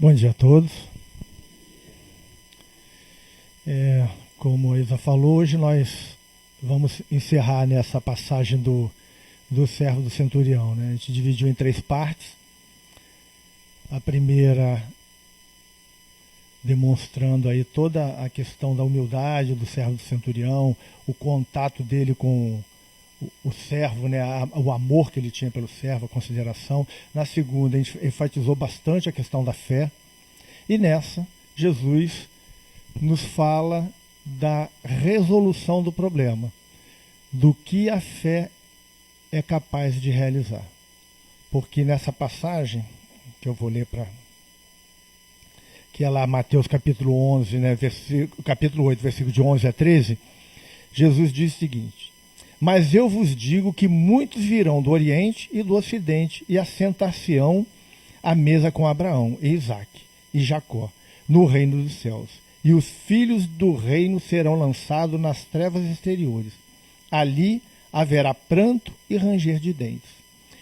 Bom dia a todos. Como a Isa falou, hoje nós vamos encerrar nessa passagem do servo do centurião, né? A gente dividiu em 3 partes. A primeira demonstrando aí toda a questão da humildade do servo do centurião, o contato dele com o servo, né, o amor que ele tinha pelo servo, a consideração. Na segunda, a gente enfatizou bastante a questão da fé. E nessa, Jesus nos fala da resolução do problema, do que a fé é capaz de realizar. Porque nessa passagem, que eu vou ler que é lá Mateus capítulo 11, né, capítulo 8, versículo de 11 a 13, Jesus diz o seguinte: mas eu vos digo que muitos virão do Oriente e do Ocidente e assentar-se-ão à mesa com Abraão, e Isaque e Jacó, no reino dos céus. E os filhos do reino serão lançados nas trevas exteriores. Ali haverá pranto e ranger de dentes.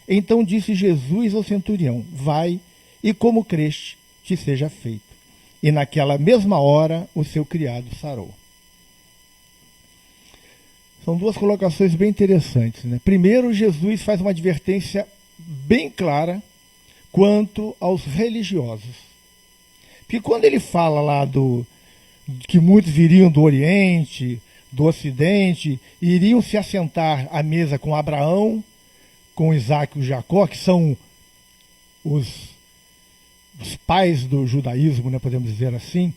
Então disse Jesus ao centurião: vai, e como creste, te seja feito. E naquela mesma hora o seu criado sarou. São 2 colocações bem interessantes, né? Primeiro, Jesus faz uma advertência bem clara quanto aos religiosos. Porque quando ele fala lá que muitos viriam do Oriente, do Ocidente, e iriam se assentar à mesa com Abraão, com Isaque e Jacó, que são os pais do judaísmo, né, podemos dizer assim,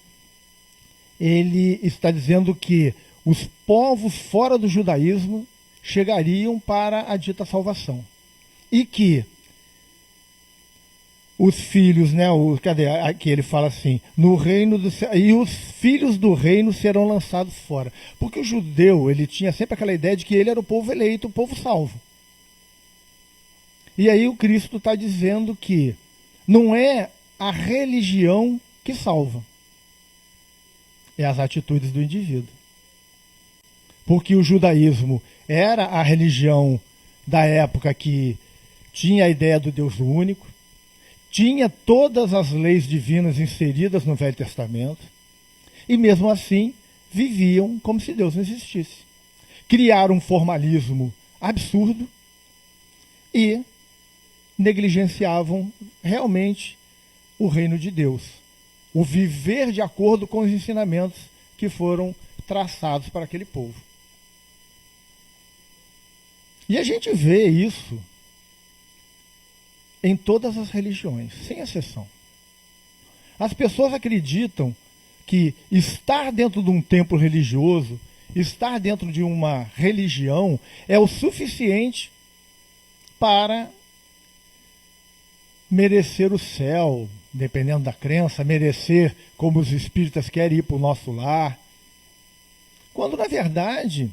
ele está dizendo que os povos fora do judaísmo chegariam para a dita salvação. E que os filhos, né, aqui ele fala assim, no reino do céu, e os filhos do reino serão lançados fora. Porque o judeu, ele tinha sempre aquela ideia de que ele era o povo eleito, o povo salvo. E aí o Cristo está dizendo que não é a religião que salva, é as atitudes do indivíduo. Porque o judaísmo era a religião da época que tinha a ideia do Deus único, tinha todas as leis divinas inseridas no Velho Testamento, e mesmo assim viviam como se Deus não existisse. Criaram um formalismo absurdo e negligenciavam realmente o reino de Deus, o viver de acordo com os ensinamentos que foram traçados para aquele povo. E a gente vê isso em todas as religiões, sem exceção. As pessoas acreditam que estar dentro de um templo religioso, estar dentro de uma religião, é o suficiente para merecer o céu, dependendo da crença, merecer como os espíritas querem ir para o nosso lar. Quando, na verdade,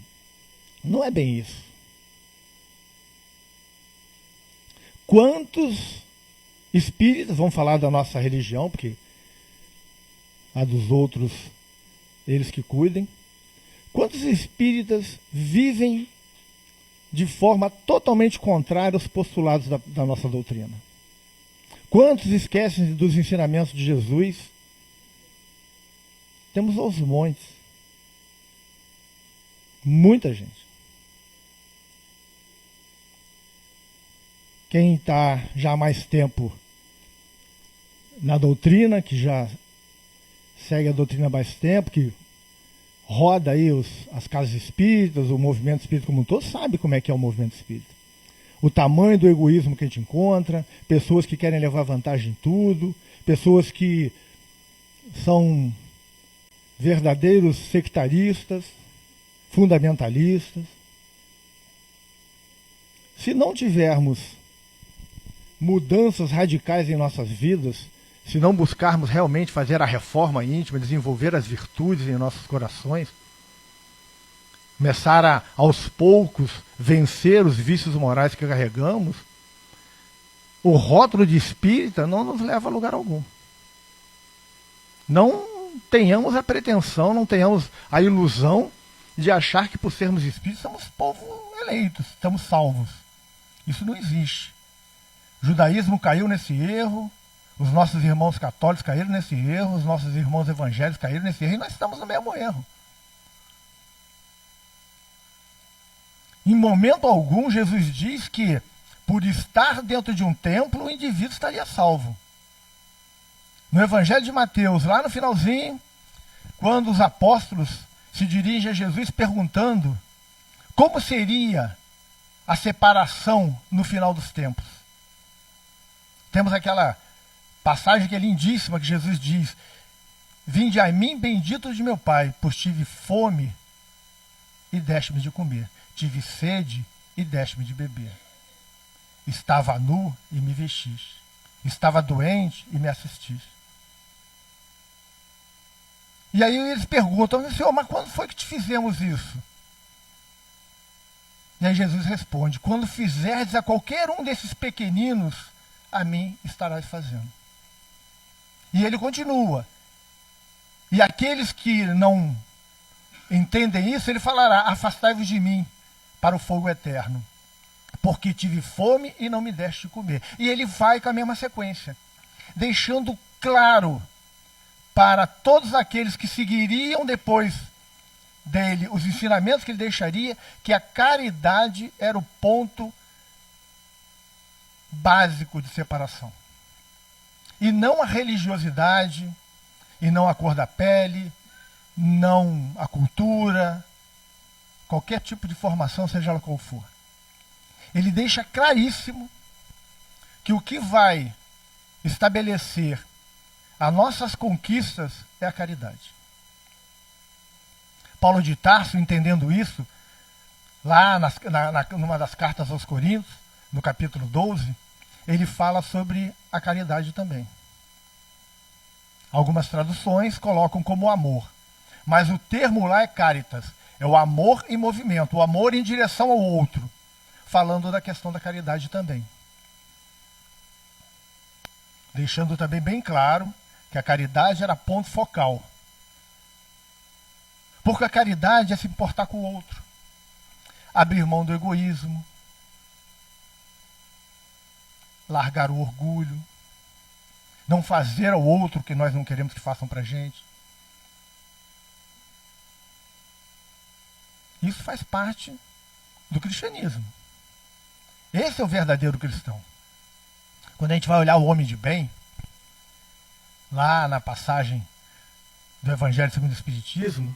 não é bem isso. Quantos espíritas, vamos falar da nossa religião, porque a dos outros, eles que cuidem, quantos espíritas vivem de forma totalmente contrária aos postulados da nossa doutrina? Quantos esquecem dos ensinamentos de Jesus? Temos aos montes. Muita gente. Quem está já há mais tempo na doutrina, que já segue a doutrina há mais tempo, que roda aí as casas espíritas, o movimento espírita como um todo, sabe como é que é o movimento espírita. O tamanho do egoísmo que a gente encontra, pessoas que querem levar vantagem em tudo, pessoas que são verdadeiros sectaristas, fundamentalistas. Se não tivermos mudanças radicais em nossas vidas, se não buscarmos realmente fazer a reforma íntima, desenvolver as virtudes em nossos corações, começar a, aos poucos, vencer os vícios morais que carregamos, o rótulo de espírita não nos leva a lugar algum. Não tenhamos a pretensão, não tenhamos a ilusão de achar que por sermos espíritos somos povo eleitos, estamos salvos. Isso não existe. O judaísmo caiu nesse erro, Os nossos irmãos católicos caíram nesse erro, os nossos irmãos evangélicos caíram nesse erro, e nós estamos no mesmo erro. Em momento algum, Jesus diz que, por estar dentro de um templo, o indivíduo estaria salvo. No Evangelho de Mateus, lá no finalzinho, quando os apóstolos se dirigem a Jesus perguntando como seria a separação no final dos tempos. Temos aquela passagem que é lindíssima, que Jesus diz: vinde a mim, benditos de meu Pai, pois tive fome e deste-me de comer. Tive sede e deste-me de beber. Estava nu e me vestis. Estava doente e me assistis. E aí eles perguntam: Senhor, mas quando foi que te fizemos isso? E aí Jesus responde: quando fizerdes a qualquer um desses pequeninos, a mim estarás fazendo. E ele continua: e aqueles que não entendem isso, ele falará: afastai-vos de mim para o fogo eterno, porque tive fome e não me deste de comer. E ele vai com a mesma sequência, deixando claro para todos aqueles que seguiriam depois dele os ensinamentos que ele deixaria, que a caridade era o ponto básico de separação. E não a religiosidade, e não a cor da pele, não a cultura, qualquer tipo de formação, seja ela qual for. Ele deixa claríssimo que o que vai estabelecer as nossas conquistas é a caridade. Paulo de Tarso, entendendo isso, lá numa das cartas aos Coríntios, no capítulo 12, ele fala sobre a caridade também. Algumas traduções colocam como amor, mas o termo lá é caritas, é o amor em movimento, o amor em direção ao outro, falando da questão da caridade também. Deixando também bem claro que a caridade era ponto focal. Porque a caridade é se importar com o outro, abrir mão do egoísmo, largar o orgulho, não fazer ao outro o que nós não queremos que façam para a gente. Isso faz parte do cristianismo. Esse é o verdadeiro cristão. Quando a gente vai olhar o homem de bem, lá na passagem do Evangelho segundo o Espiritismo,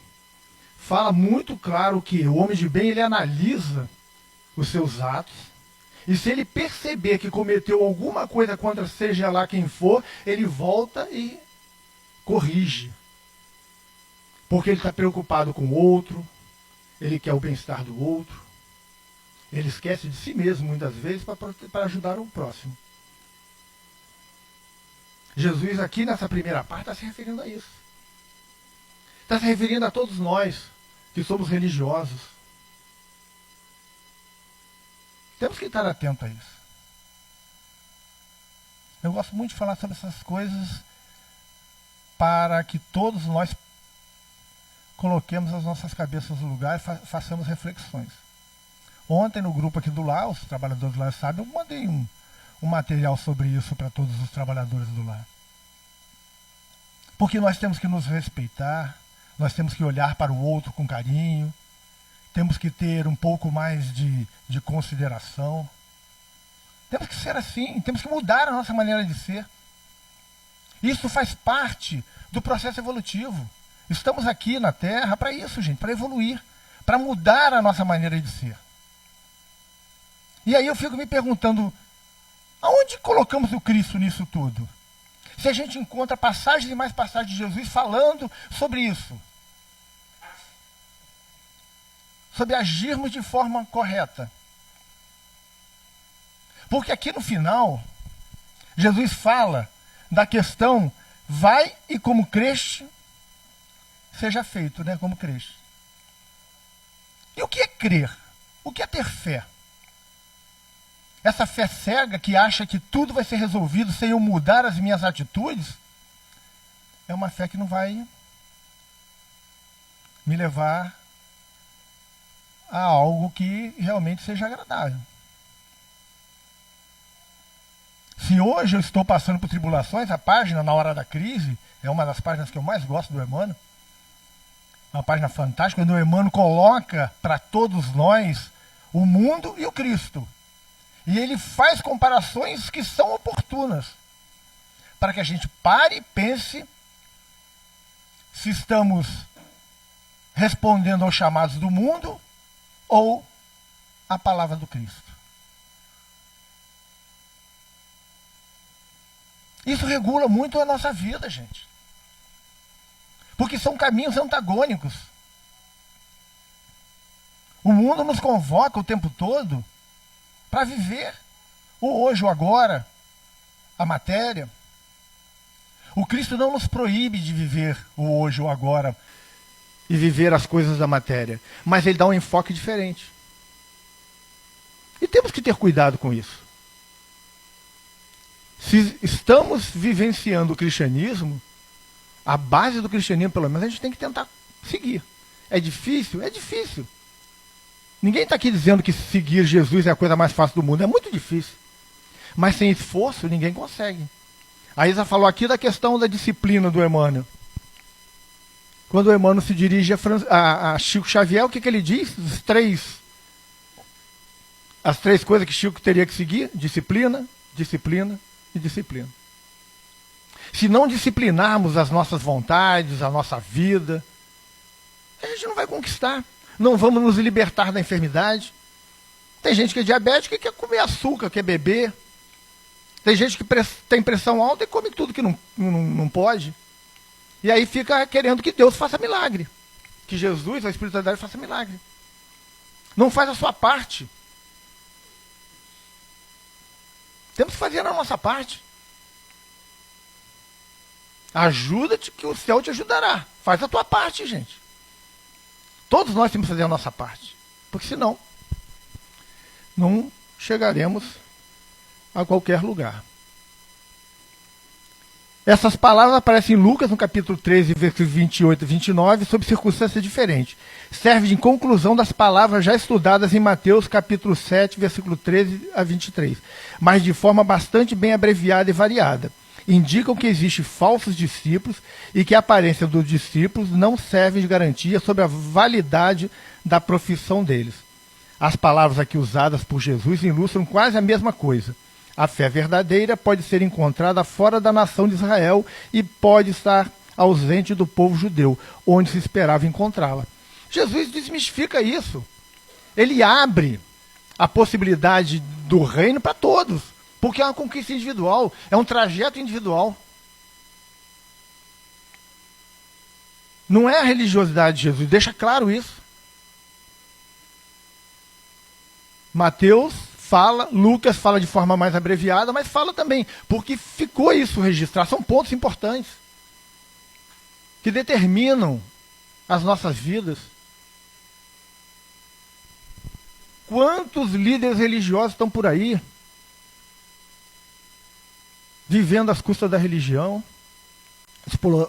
fala muito claro que o homem de bem, ele analisa os seus atos, e se ele perceber que cometeu alguma coisa contra seja lá quem for, ele volta e corrige. Porque ele está preocupado com o outro, ele quer o bem-estar do outro, ele esquece de si mesmo muitas vezes para ajudar o próximo. Jesus aqui nessa primeira parte está se referindo a isso. Está se referindo a todos nós que somos religiosos. Temos que estar atentos a isso. Eu gosto muito de falar sobre essas coisas para que todos nós coloquemos as nossas cabeças no lugar e façamos reflexões. Ontem no grupo aqui do lar, os trabalhadores do lar sabem, eu mandei um material sobre isso para todos os trabalhadores do lar. Porque nós temos que nos respeitar, nós temos que olhar para o outro com carinho, temos que ter um pouco mais de consideração. Temos que ser assim, temos que mudar a nossa maneira de ser. Isso faz parte do processo evolutivo. Estamos aqui na Terra para isso, gente, para evoluir, para mudar a nossa maneira de ser. E aí eu fico me perguntando, aonde colocamos o Cristo nisso tudo? Se a gente encontra passagens e mais passagens de Jesus falando sobre isso. Sobre agirmos de forma correta. Porque aqui no final, Jesus fala da questão, vai e como creste, seja feito, né? Como creste. E o que é crer? O que é ter fé? Essa fé cega que acha que tudo vai ser resolvido sem eu mudar as minhas atitudes, é uma fé que não vai me levar a algo que realmente seja agradável. Se hoje eu estou passando por tribulações, a página Na Hora da Crise é uma das páginas que eu mais gosto do Emmanuel. Uma página fantástica, onde o Emmanuel coloca para todos nós o mundo e o Cristo. E ele faz comparações que são oportunas, para que a gente pare e pense se estamos respondendo aos chamados do mundo ou à palavra do Cristo. Isso regula muito a nossa vida, gente. Porque são caminhos antagônicos. O mundo nos convoca o tempo todo para viver o hoje, o agora, a matéria. O Cristo não nos proíbe de viver o hoje, o agora e viver as coisas da matéria, mas ele dá um enfoque diferente. E temos que ter cuidado com isso. Se estamos vivenciando o cristianismo, a base do cristianismo, pelo menos, a gente tem que tentar seguir. É difícil? É difícil. Ninguém está aqui dizendo que seguir Jesus é a coisa mais fácil do mundo. É muito difícil. Mas sem esforço, ninguém consegue. A Isa falou aqui da questão da disciplina do Emmanuel. Quando o Emmanuel se dirige a Chico Xavier, o que ele diz? As três coisas que Chico teria que seguir: disciplina, disciplina e disciplina. Se não disciplinarmos as nossas vontades, a nossa vida, a gente não vai conquistar. Não vamos nos libertar da enfermidade. Tem gente que é diabética e quer comer açúcar, quer beber. Tem gente que tem pressão alta e come tudo que não pode. E aí fica querendo que Deus faça milagre. Que Jesus, a espiritualidade, faça milagre. Não faz a sua parte. Temos que fazer a nossa parte. Ajuda-te que o céu te ajudará. Faz a tua parte, gente. Todos nós temos que fazer a nossa parte. Porque senão, não chegaremos a qualquer lugar. Essas palavras aparecem em Lucas, no capítulo 13, versículos 28 e 29, sob circunstâncias diferentes. Serve de conclusão das palavras já estudadas em Mateus, capítulo 7, versículo 13 a 23, mas de forma bastante bem abreviada e variada. Indicam que existem falsos discípulos e que a aparência dos discípulos não serve de garantia sobre a validade da profissão deles. As palavras aqui usadas por Jesus ilustram quase a mesma coisa. A fé verdadeira pode ser encontrada fora da nação de Israel e pode estar ausente do povo judeu, onde se esperava encontrá-la. Jesus desmistifica isso. Ele abre a possibilidade do reino para todos, porque é uma conquista individual, é um trajeto individual. Não é a religiosidade de Jesus, deixa claro isso. Mateus fala, Lucas fala de forma mais abreviada, mas fala também, porque ficou isso registrado. São pontos importantes que determinam as nossas vidas. Quantos líderes religiosos estão por aí, vivendo às custas da religião,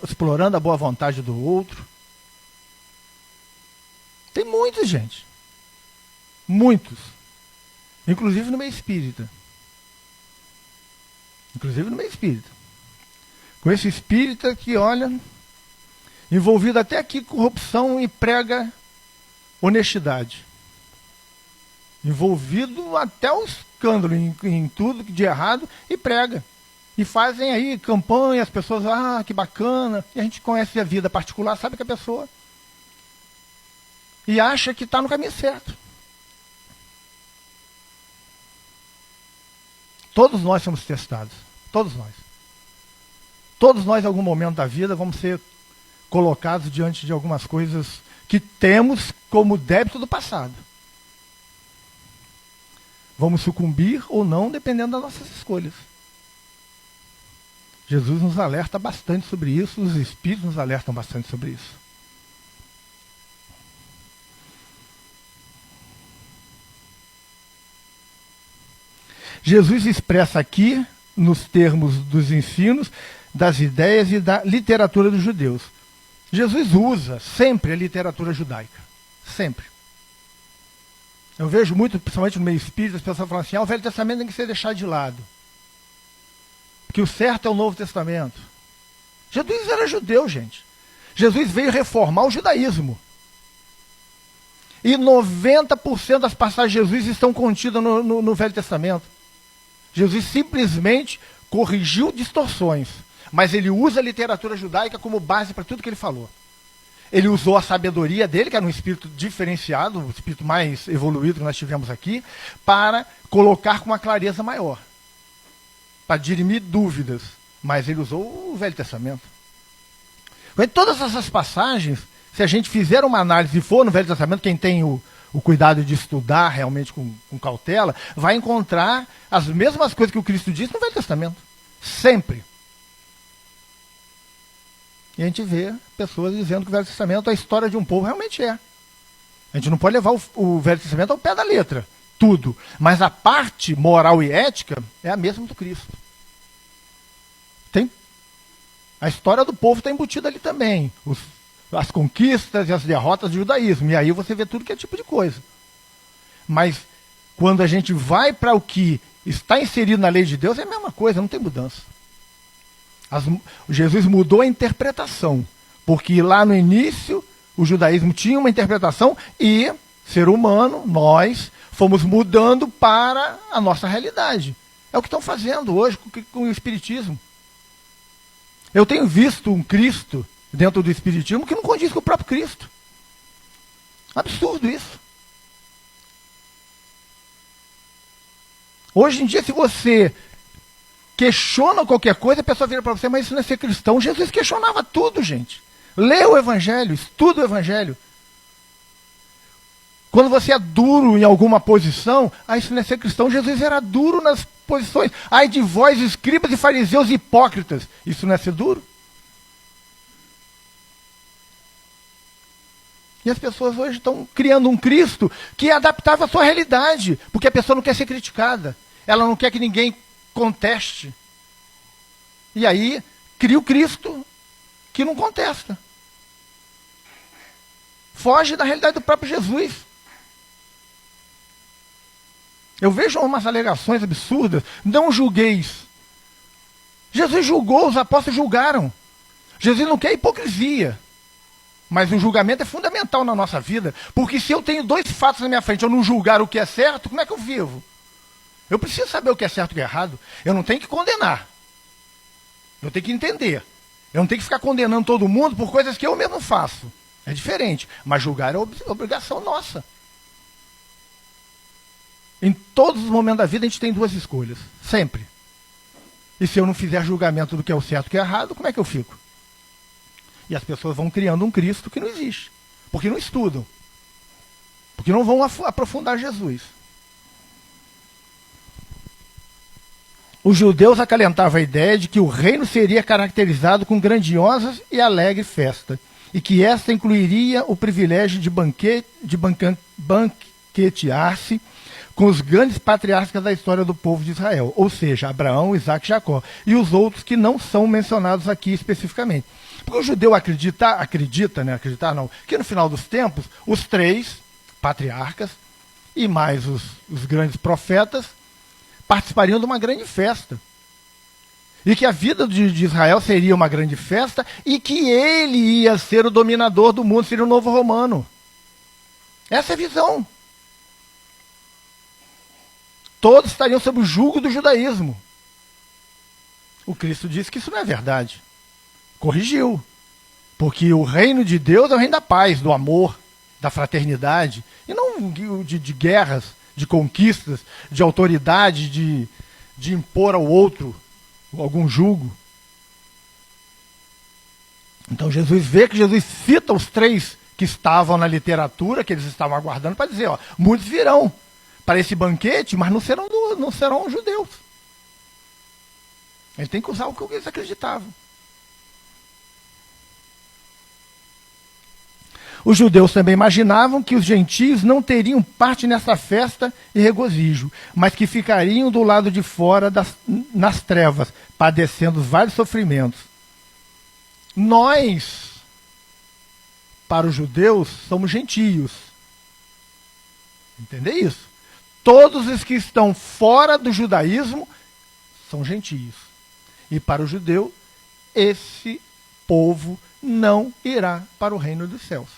explorando a boa vontade do outro? Tem muita gente. Muitos. Inclusive no meio espírita. Inclusive no meio espírita. Com esse espírita que, olha, envolvido até aqui em corrupção e prega honestidade. Envolvido até o escândalo em tudo de errado e prega. E fazem aí campanha, as pessoas, que bacana. E a gente conhece a vida particular, sabe que a pessoa. E acha que está no caminho certo. Todos nós somos testados. Todos nós. Todos nós, em algum momento da vida, vamos ser colocados diante de algumas coisas que temos como débito do passado. Vamos sucumbir ou não, dependendo das nossas escolhas. Jesus nos alerta bastante sobre isso, os Espíritos nos alertam bastante sobre isso. Jesus expressa aqui, nos termos dos ensinos, das ideias e da literatura dos judeus. Jesus usa sempre a literatura judaica. Sempre. Eu vejo muito, principalmente no meio espírita, as pessoas falam assim, o Velho Testamento tem que ser deixado de lado. que o certo é o Novo Testamento. Jesus era judeu, gente. Jesus veio reformar o judaísmo. E 90% das passagens de Jesus estão contidas no Velho Testamento. Jesus simplesmente corrigiu distorções, mas ele usa a literatura judaica como base para tudo que ele falou. Ele usou a sabedoria dele, que era um espírito diferenciado, o espírito mais evoluído que nós tivemos aqui, para colocar com uma clareza maior, para dirimir dúvidas. Mas ele usou o Velho Testamento. Em todas essas passagens, se a gente fizer uma análise e for no Velho Testamento, quem tem o cuidado de estudar realmente com cautela, vai encontrar as mesmas coisas que o Cristo disse no Velho Testamento. Sempre. E a gente vê pessoas dizendo que o Velho Testamento é a história de um povo, realmente é. A gente não pode levar o Velho Testamento ao pé da letra, tudo. Mas a parte moral e ética é a mesma do Cristo. A história do povo está embutida ali também. As conquistas e as derrotas do judaísmo. E aí você vê tudo que é tipo de coisa. Mas quando a gente vai para o que está inserido na lei de Deus, é a mesma coisa, não tem mudança. Jesus mudou a interpretação. Porque lá no início, o judaísmo tinha uma interpretação e, ser humano, nós, fomos mudando para a nossa realidade. É o que estão fazendo hoje com o Espiritismo. Eu tenho visto um Cristo dentro do Espiritismo que não condiz com o próprio Cristo. Absurdo isso. Hoje em dia, se você questiona qualquer coisa, a pessoa vira para você, mas isso não é ser cristão. Jesus questionava tudo, gente. Lê o Evangelho, estuda o Evangelho. Quando você é duro em alguma posição, isso não é ser cristão. Jesus era duro nas posições. Ai de vós, escribas e fariseus hipócritas. Isso não é ser duro? E as pessoas hoje estão criando um Cristo que é adaptável à sua realidade. Porque a pessoa não quer ser criticada. Ela não quer que ninguém conteste. E aí, cria o Cristo que não contesta. Foge da realidade do próprio Jesus. Eu vejo umas alegações absurdas. Não julgueis. Jesus julgou, os apóstolos julgaram. Jesus não quer hipocrisia. Mas o julgamento é fundamental na nossa vida. Porque se eu tenho dois fatos na minha frente, eu não julgar o que é certo, como é que eu vivo? Eu preciso saber o que é certo e o que é errado. Eu não tenho que condenar. Eu tenho que entender. Eu não tenho que ficar condenando todo mundo por coisas que eu mesmo faço. É diferente. Mas julgar é obrigação nossa. Em todos os momentos da vida a gente tem duas escolhas. Sempre. E se eu não fizer julgamento do que é o certo e o que é errado, como é que eu fico? E as pessoas vão criando um Cristo que não existe. Porque não estudam. Porque não vão aprofundar Jesus. Os judeus acalentavam a ideia de que o reino seria caracterizado com grandiosas e alegre festa. E que esta incluiria o privilégio de banquetear-se com os grandes patriarcas da história do povo de Israel, ou seja, Abraão, Isaac e Jacó, e os outros que não são mencionados aqui especificamente. Porque o judeu acredita não, que no final dos tempos, os três patriarcas e mais os grandes profetas participariam de uma grande festa. E que a vida de Israel seria uma grande festa e que ele ia ser o dominador do mundo, seria o novo romano. Essa é a visão. Todos estariam sob o jugo do judaísmo. O Cristo disse que isso não é verdade. Corrigiu. Porque o reino de Deus é o reino da paz, do amor, da fraternidade. E não de guerras, de conquistas, de autoridade, de impor ao outro algum jugo. Então Jesus vê que Jesus cita os três que estavam na literatura, que eles estavam aguardando, para dizer, muitos virão para esse banquete, mas não serão judeus. Ele tem que usar o que eles acreditavam. Os judeus também imaginavam que os gentios não teriam parte nessa festa e regozijo, mas que ficariam do lado de fora nas trevas, padecendo vários sofrimentos. Nós, para os judeus, somos gentios. Entender isso? Todos os que estão fora do judaísmo são gentios. E para o judeu, esse povo não irá para o reino dos céus.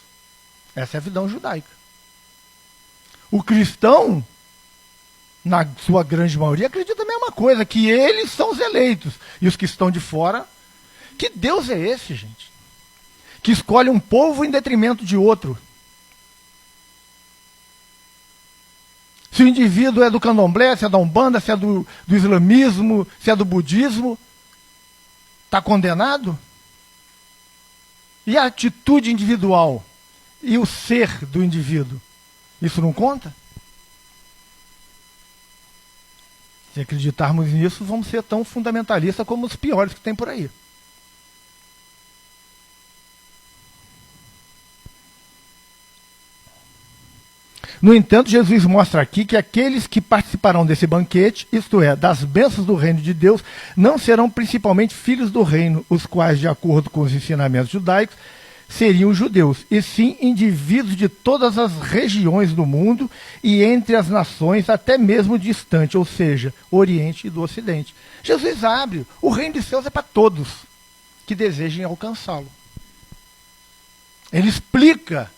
Essa é a visão judaica. O cristão, na sua grande maioria, acredita a mesma coisa, que eles são os eleitos. E os que estão de fora, que Deus é esse, gente? Que escolhe um povo em detrimento de outro. Se o indivíduo é do candomblé, se é da umbanda, se é do islamismo, se é do budismo, está condenado? E a atitude individual? E o ser do indivíduo? Isso não conta? Se acreditarmos nisso, vamos ser tão fundamentalistas como os piores que tem por aí. No entanto, Jesus mostra aqui que aqueles que participarão desse banquete, isto é, das bênçãos do reino de Deus, não serão principalmente filhos do reino, os quais, de acordo com os ensinamentos judaicos, seriam judeus, e sim indivíduos de todas as regiões do mundo e entre as nações, até mesmo distante, ou seja, Oriente e do Ocidente. Jesus abre, o reino de Deus é para todos que desejem alcançá-lo. Ele explica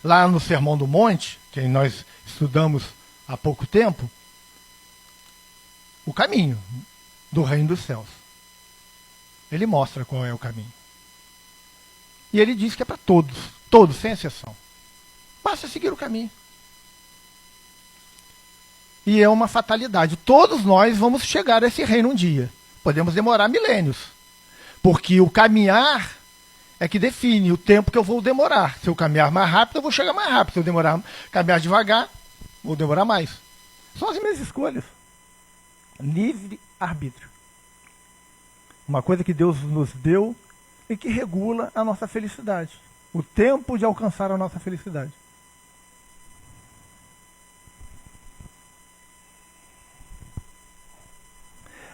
lá no Sermão do Monte, que nós estudamos há pouco tempo, o caminho do reino dos céus. Ele mostra qual é o caminho. E ele diz que é para todos, todos, sem exceção. Basta seguir o caminho. E é uma fatalidade. Todos nós vamos chegar a esse reino um dia. Podemos demorar milênios. Porque o caminhar é que define o tempo que eu vou demorar. Se eu caminhar mais rápido, eu vou chegar mais rápido. Se eu caminhar devagar, vou demorar mais. São as minhas escolhas. Livre arbítrio. Uma coisa que Deus nos deu e que regula a nossa felicidade. O tempo de alcançar a nossa felicidade.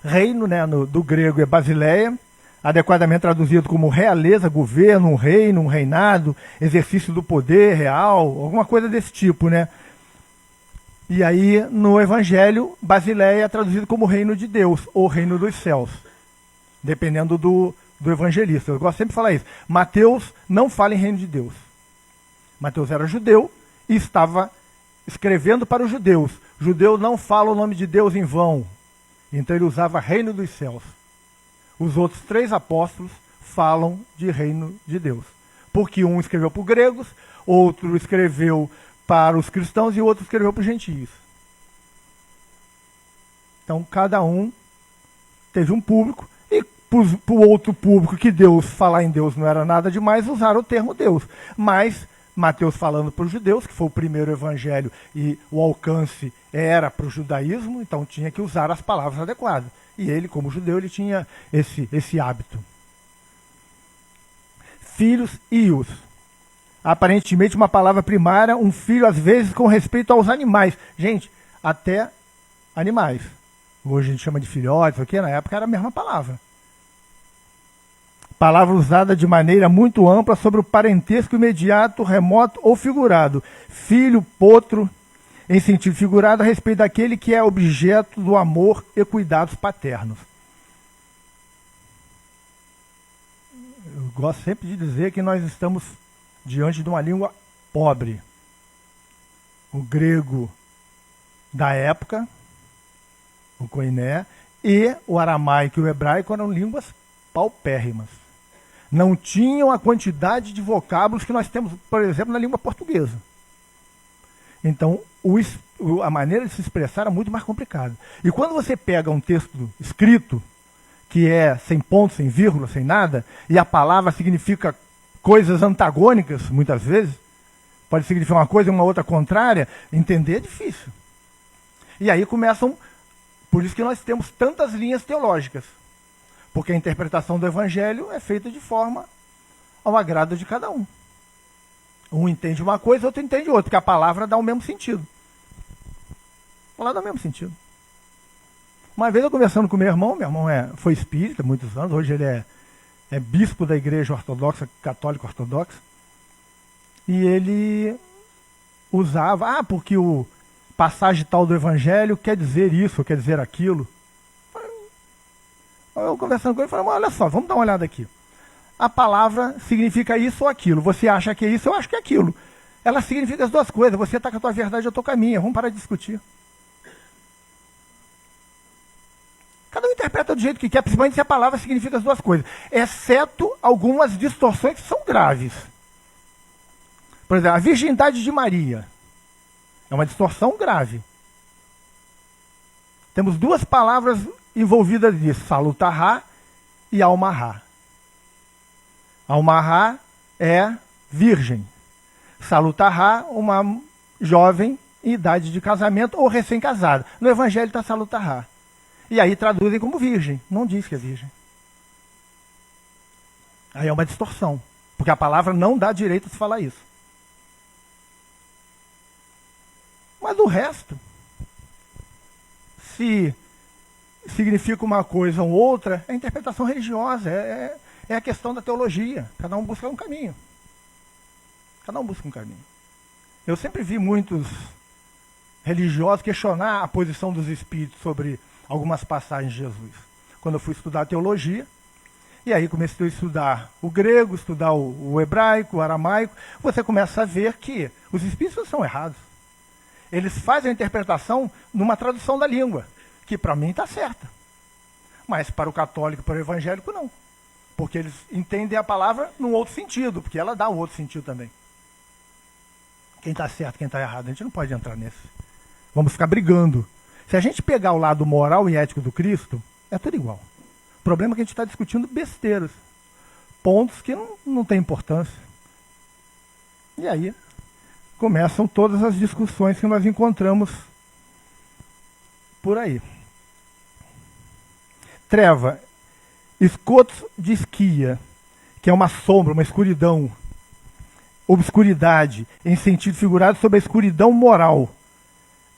Reino, né, do grego é basileia, adequadamente traduzido como realeza, governo, um reino, um reinado, exercício do poder real, alguma coisa desse tipo, né? E aí, no Evangelho, Basileia é traduzido como reino de Deus, ou reino dos céus, dependendo do evangelista. Eu gosto sempre de falar isso. Mateus não fala em reino de Deus. Mateus era judeu e estava escrevendo para os judeus. O judeu não fala o nome de Deus em vão. Então ele usava reino dos céus. Os outros 3 apóstolos falam de reino de Deus. Porque um escreveu para os gregos, outro escreveu para os cristãos e outro escreveu para os gentios. Então cada um teve um público e para o outro público que Deus, falar em Deus não era nada demais, usaram o termo Deus. Mas Mateus falando para os judeus, que foi o primeiro evangelho e o alcance era para o judaísmo, então tinha que usar as palavras adequadas. E ele, como judeu, ele tinha esse hábito. Filhos ios. Aparentemente uma palavra primária, um filho às vezes com respeito aos animais. Gente, até animais. Hoje a gente chama de filhotes, aqui na época era a mesma palavra. Palavra usada de maneira muito ampla sobre o parentesco imediato, remoto ou figurado. Filho, potro, em sentido figurado, a respeito daquele que é objeto do amor e cuidados paternos. Eu gosto sempre de dizer que nós estamos diante de uma língua pobre. O grego da época, o koiné, e o aramaico e o hebraico eram línguas paupérrimas. Não tinham a quantidade de vocábulos que nós temos, por exemplo, na língua portuguesa. Então, a maneira de se expressar era muito mais complicada. E quando você pega um texto escrito, que é sem ponto, sem vírgula, sem nada, e a palavra significa coisas antagônicas, muitas vezes, pode significar uma coisa e uma outra contrária, entender é difícil. E aí começam, por isso que nós temos tantas linhas teológicas. Porque a interpretação do evangelho é feita de forma ao agrado de cada um. Um entende uma coisa, outro entende outra, porque a palavra dá o mesmo sentido. A palavra dá o mesmo sentido. Uma vez eu conversando com meu irmão foi espírita há muitos anos, hoje ele é bispo da igreja ortodoxa, católica ortodoxa, e ele usava, porque o passagem tal do evangelho quer dizer isso, quer dizer aquilo. Eu conversando com ele, falei, olha só, vamos dar uma olhada aqui. A palavra significa isso ou aquilo. Você acha que é isso, eu acho que é aquilo. Ela significa as duas coisas. Você está com a tua verdade, eu estou com a minha. Vamos parar de discutir. Cada um interpreta do jeito que quer, principalmente se a palavra significa as duas coisas. Exceto algumas distorções que são graves. Por exemplo, a virgindade de Maria. É uma distorção grave. Temos duas palavras envolvidas nisso. Salutará e almará. Almará é virgem. Salutará, uma jovem em idade de casamento ou recém-casada. No Evangelho está salutará. E aí traduzem como virgem. Não diz que é virgem. Aí é uma distorção. Porque a palavra não dá direito a se falar isso. Mas o resto, se significa uma coisa ou outra, é interpretação religiosa, é a questão da teologia. Cada um busca um caminho. Cada um busca um caminho. Eu sempre vi muitos religiosos questionar a posição dos espíritos sobre algumas passagens de Jesus. Quando eu fui estudar teologia, e aí comecei a estudar o grego, estudar o hebraico, o aramaico, você começa a ver que os espíritos são errados. Eles fazem a interpretação numa tradução da língua, que para mim está certa. Mas para o católico e para o evangélico não. Porque eles entendem a palavra num outro sentido, porque ela dá um outro sentido também. Quem está certo, quem está errado, a gente não pode entrar nesse. Vamos ficar brigando. Se a gente pegar o lado moral e ético do Cristo, é tudo igual. O problema é que a gente está discutindo besteiras. Pontos que não têm importância. E aí começam todas as discussões que nós encontramos por aí. Treva, escotos de esquia, que é uma sombra, uma escuridão, obscuridade, em sentido figurado sobre a escuridão moral,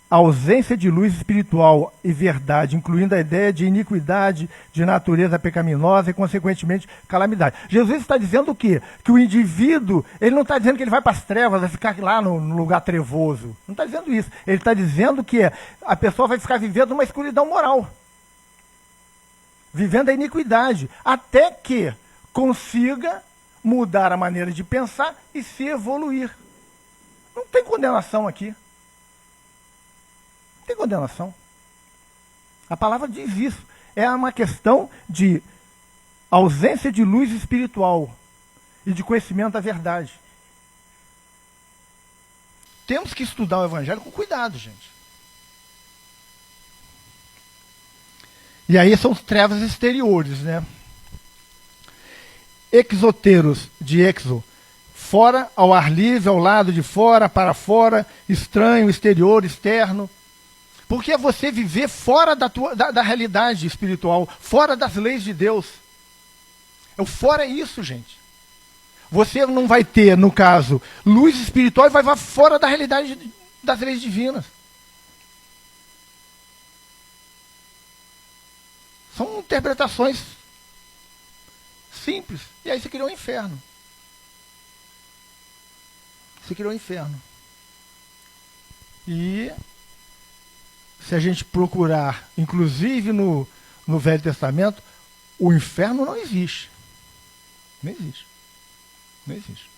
a ausência de luz espiritual e verdade, incluindo a ideia de iniquidade, de natureza pecaminosa e, consequentemente, calamidade. Jesus está dizendo o quê? Que o indivíduo, ele não está dizendo que ele vai para as trevas, vai ficar lá no lugar trevoso. Não está dizendo isso. Ele está dizendo que a pessoa vai ficar vivendo uma escuridão moral. Vivendo a iniquidade, até que consiga mudar a maneira de pensar e se evoluir. Não tem condenação aqui. Não tem condenação. A palavra diz isso. É uma questão de ausência de luz espiritual e de conhecimento da verdade. Temos que estudar o Evangelho com cuidado, gente. E aí são trevas exteriores, né? Exoteros, de exo, fora, ao ar livre, ao lado de fora, para fora, estranho, exterior, externo. Porque é você viver fora da realidade espiritual, fora das leis de Deus. O fora é isso, gente. Você não vai ter, no caso, luz espiritual e vai fora da realidade das leis divinas. São interpretações simples. E aí você criou um inferno. Você criou um inferno. E se a gente procurar, inclusive no Velho Testamento, o inferno não existe. Não existe. Não existe.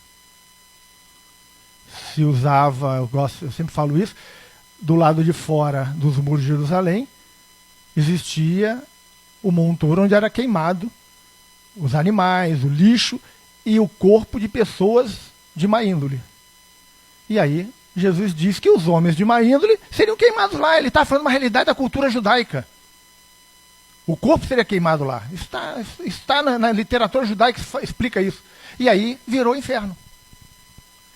Se usava, eu sempre falo isso, do lado de fora dos muros de Jerusalém, existia o montouro onde era queimado os animais, o lixo e o corpo de pessoas de má índole. E aí Jesus diz que os homens de má índole seriam queimados lá. Ele está falando uma realidade da cultura judaica. O corpo seria queimado lá. Está na literatura judaica que explica isso. E aí virou inferno.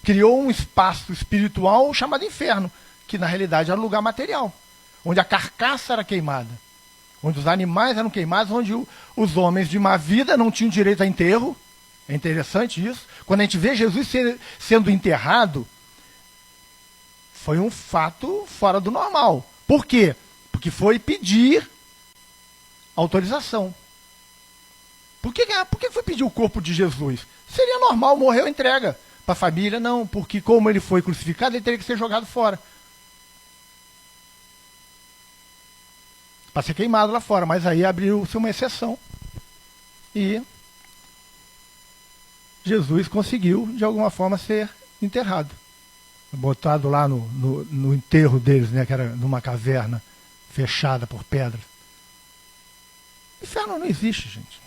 Criou um espaço espiritual chamado inferno, que na realidade era um lugar material, onde a carcaça era queimada, onde os animais eram queimados, onde os homens de má vida não tinham direito a enterro. É interessante isso. Quando a gente vê Jesus sendo enterrado, foi um fato fora do normal. Por quê? Porque foi pedir autorização. Por que foi pedir o corpo de Jesus? Seria normal, morreu, entrega para a família. Não, porque como ele foi crucificado, ele teria que ser jogado fora. Para ser queimado lá fora, mas aí abriu-se uma exceção. E Jesus conseguiu, de alguma forma, ser enterrado. Botado lá no enterro deles, né, que era numa caverna fechada por pedras. O inferno não existe, gente.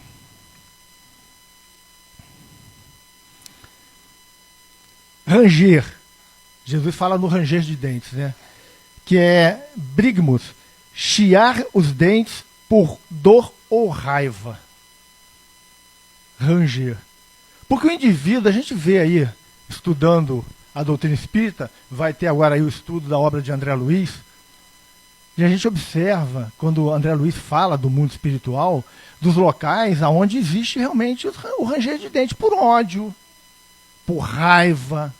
Ranger. Jesus fala no ranger de dentes, né? Que é brigmus, chiar os dentes por dor ou raiva. Ranger. Porque o indivíduo, a gente vê aí, estudando a doutrina espírita, vai ter agora aí o estudo da obra de André Luiz, e a gente observa, quando André Luiz fala do mundo espiritual, dos locais onde existe realmente o ranger de dentes por ódio, por raiva,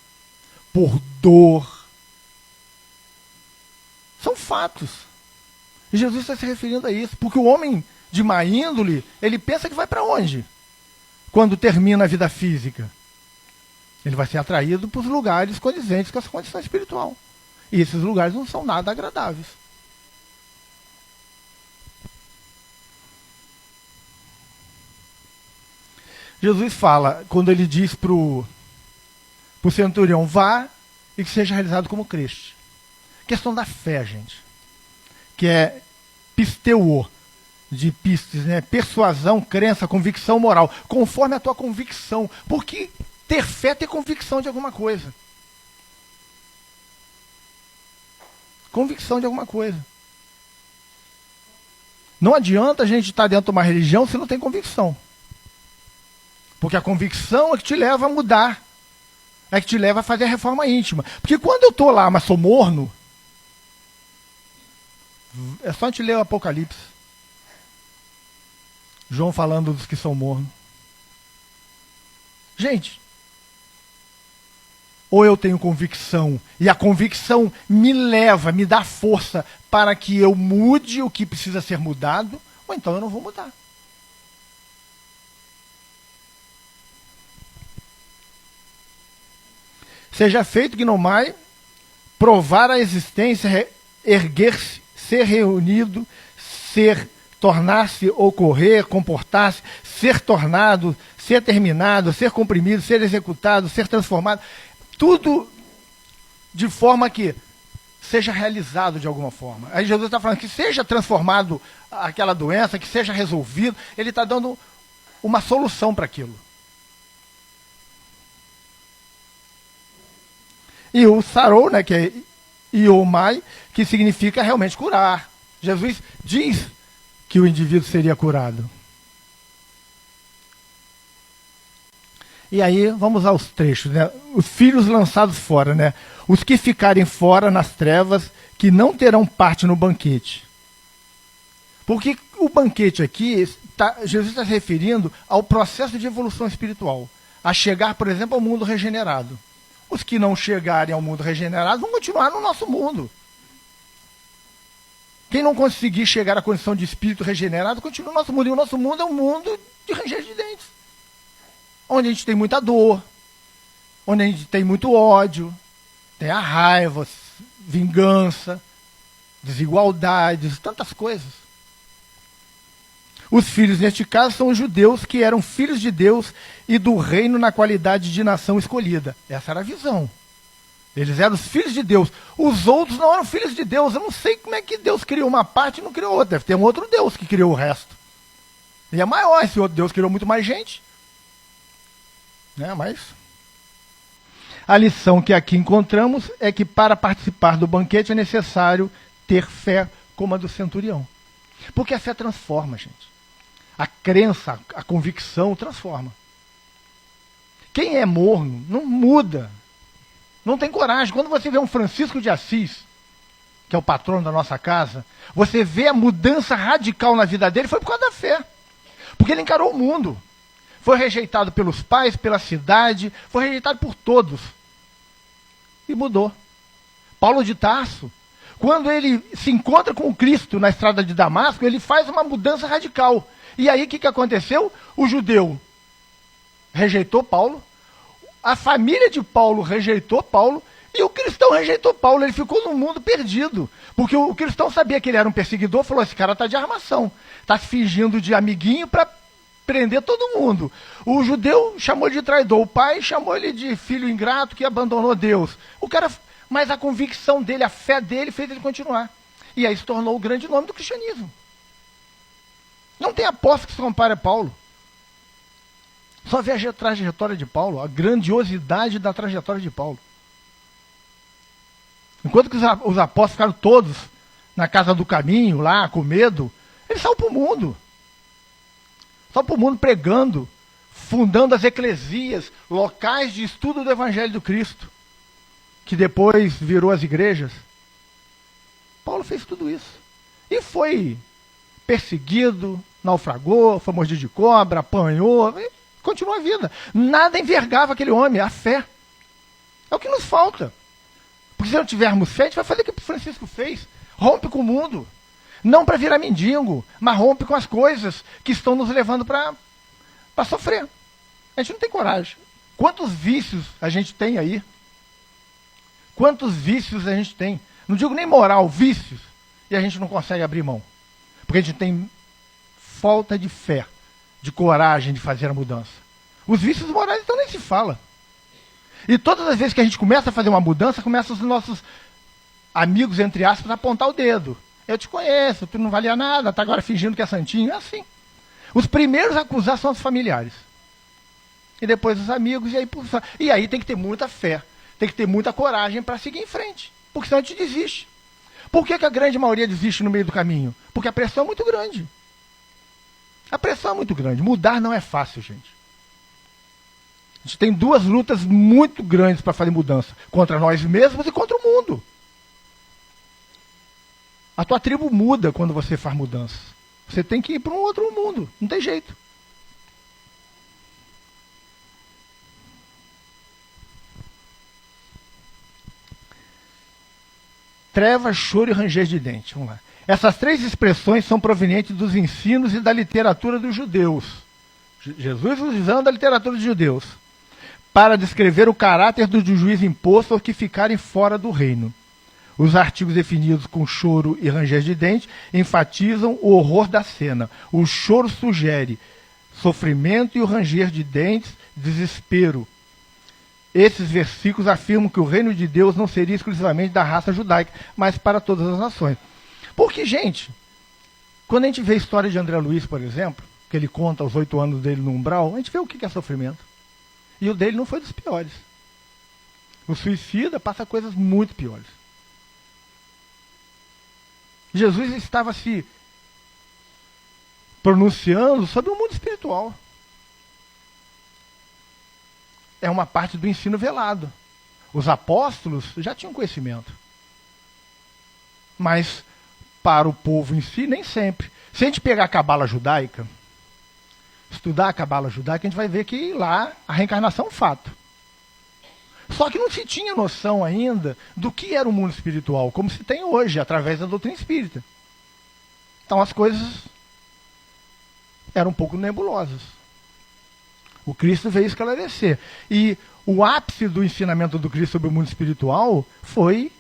por dor. São fatos. E Jesus está se referindo a isso, porque o homem de má índole, ele pensa que vai para onde? Quando termina a vida física. Ele vai ser atraído para os lugares condizentes com essa condição espiritual. E esses lugares não são nada agradáveis. Jesus fala, quando ele diz para o centurião, vá e que seja realizado como creste. Questão da fé, gente. Que é pisteuo, de pistes, né? Persuasão, crença, convicção moral. Conforme a tua convicção. Porque ter fé é ter convicção de alguma coisa. Convicção de alguma coisa. Não adianta a gente estar dentro de uma religião se não tem convicção. Porque a convicção é que te leva a mudar. É que te leva a fazer a reforma íntima. Porque quando eu estou lá, mas sou morno, é só a gente ler o Apocalipse. João falando dos que são mornos. Gente, ou eu tenho convicção, e a convicção me leva, me dá força para que eu mude o que precisa ser mudado, ou então eu não vou mudar. Seja feito que não mais provar a existência, erguer-se, ser reunido, ser, tornar-se, ocorrer, comportar-se, ser tornado, ser terminado, ser comprimido, ser executado, ser transformado. Tudo de forma que seja realizado de alguma forma. Aí Jesus está falando que seja transformado aquela doença, que seja resolvido. Ele está dando uma solução para aquilo. E o sarou, né, que é iomai, que significa realmente curar. Jesus diz que o indivíduo seria curado. E aí, vamos aos trechos, né? Os filhos lançados fora, né? Os que ficarem fora nas trevas, que não terão parte no banquete. Porque o banquete aqui, Jesus está se referindo ao processo de evolução espiritual. A chegar, por exemplo, ao mundo regenerado. Os que não chegarem ao mundo regenerado vão continuar no nosso mundo. Quem não conseguir chegar à condição de espírito regenerado, continua no nosso mundo. E o nosso mundo é um mundo de ranger de dentes. Onde a gente tem muita dor, onde a gente tem muito ódio, tem a raiva, vingança, desigualdades, tantas coisas. Os filhos, neste caso, são os judeus que eram filhos de Deus e do reino na qualidade de nação escolhida. Essa era a visão. Eles eram os filhos de Deus. Os outros não eram filhos de Deus. Eu não sei como é que Deus criou uma parte e não criou outra. Deve ter um outro Deus que criou o resto. E é maior, esse outro Deus criou muito mais gente. Né? Mas a lição que aqui encontramos é que para participar do banquete é necessário ter fé como a do centurião. Porque a fé transforma, gente. A crença, a convicção transforma. Quem é morno não muda. Não tem coragem. Quando você vê um Francisco de Assis, que é o patrono da nossa casa, você vê a mudança radical na vida dele, foi por causa da fé. Porque ele encarou o mundo. Foi rejeitado pelos pais, pela cidade, foi rejeitado por todos. E mudou. Paulo de Tarso, quando ele se encontra com o Cristo na estrada de Damasco, ele faz uma mudança radical. E aí o que aconteceu? O judeu rejeitou Paulo, a família de Paulo rejeitou Paulo, e o cristão rejeitou Paulo. Ele ficou no mundo perdido. Porque o cristão sabia que ele era um perseguidor, falou, esse cara está de armação. Está se fingindo de amiguinho para prender todo mundo. O judeu chamou ele de traidor, o pai chamou ele de filho ingrato que abandonou Deus. O cara, mas a convicção dele, a fé dele fez ele continuar. E aí se tornou o grande nome do cristianismo. Não tem apóstolo que se compare a Paulo. Só vê a trajetória de Paulo, a grandiosidade da trajetória de Paulo. Enquanto que os apóstolos ficaram todos na casa do caminho, lá, com medo, eles saíram para o mundo. Saiu para o mundo pregando, fundando as eclesias, locais de estudo do Evangelho do Cristo, que depois virou as igrejas. Paulo fez tudo isso. E foi perseguido, naufragou, foi mordido de cobra, apanhou, continuou a vida. Nada envergava aquele homem, a fé. É o que nos falta. Porque se não tivermos fé, a gente vai fazer o que o Francisco fez. Rompe com o mundo. Não para virar mendigo, mas rompe com as coisas que estão nos levando para sofrer. A gente não tem coragem. Quantos vícios a gente tem aí? Quantos vícios a gente tem? Não digo nem moral, vícios. E a gente não consegue abrir mão. Porque a gente tem falta de fé, de coragem de fazer a mudança. Os vícios morais então nem se fala. E todas as vezes que a gente começa a fazer uma mudança, começam os nossos amigos, entre aspas, a apontar o dedo. Eu te conheço, tu não valia nada, tá agora fingindo que é santinho. É assim. Os primeiros a acusar são os familiares. E depois os amigos, e aí tem que ter muita fé, tem que ter muita coragem para seguir em frente. Porque senão a gente desiste. Por que a grande maioria desiste no meio do caminho? Porque a pressão é muito grande. A pressão é muito grande. Mudar não é fácil, gente. A gente tem duas lutas muito grandes para fazer mudança. Contra nós mesmos e contra o mundo. A tua tribo muda quando você faz mudança. Você tem que ir para um outro mundo. Não tem jeito. Trevas, choro e ranger de dente. Vamos lá. Essas três expressões são provenientes dos ensinos e da literatura dos judeus. Jesus usando a literatura dos judeus para descrever o caráter do juiz imposto aos que ficarem fora do reino. Os artigos definidos com choro e ranger de dente enfatizam o horror da cena. O choro sugere sofrimento e o ranger de dentes, desespero. Esses versículos afirmam que o reino de Deus não seria exclusivamente da raça judaica, mas para todas as nações. Porque, gente, quando a gente vê a história de André Luiz, por exemplo, que ele conta os 8 anos dele no umbral, a gente vê o que é sofrimento. E o dele não foi dos piores. O suicida passa coisas muito piores. Jesus estava se pronunciando sobre o mundo espiritual. É uma parte do ensino velado. Os apóstolos já tinham conhecimento. Mas para o povo em si, nem sempre. Se a gente pegar a cabala judaica, estudar a cabala judaica, a gente vai ver que lá a reencarnação é um fato. Só que não se tinha noção ainda do que era o mundo espiritual, como se tem hoje, através da doutrina espírita. Então as coisas eram um pouco nebulosas. O Cristo veio esclarecer. E o ápice do ensinamento do Cristo sobre o mundo espiritual foi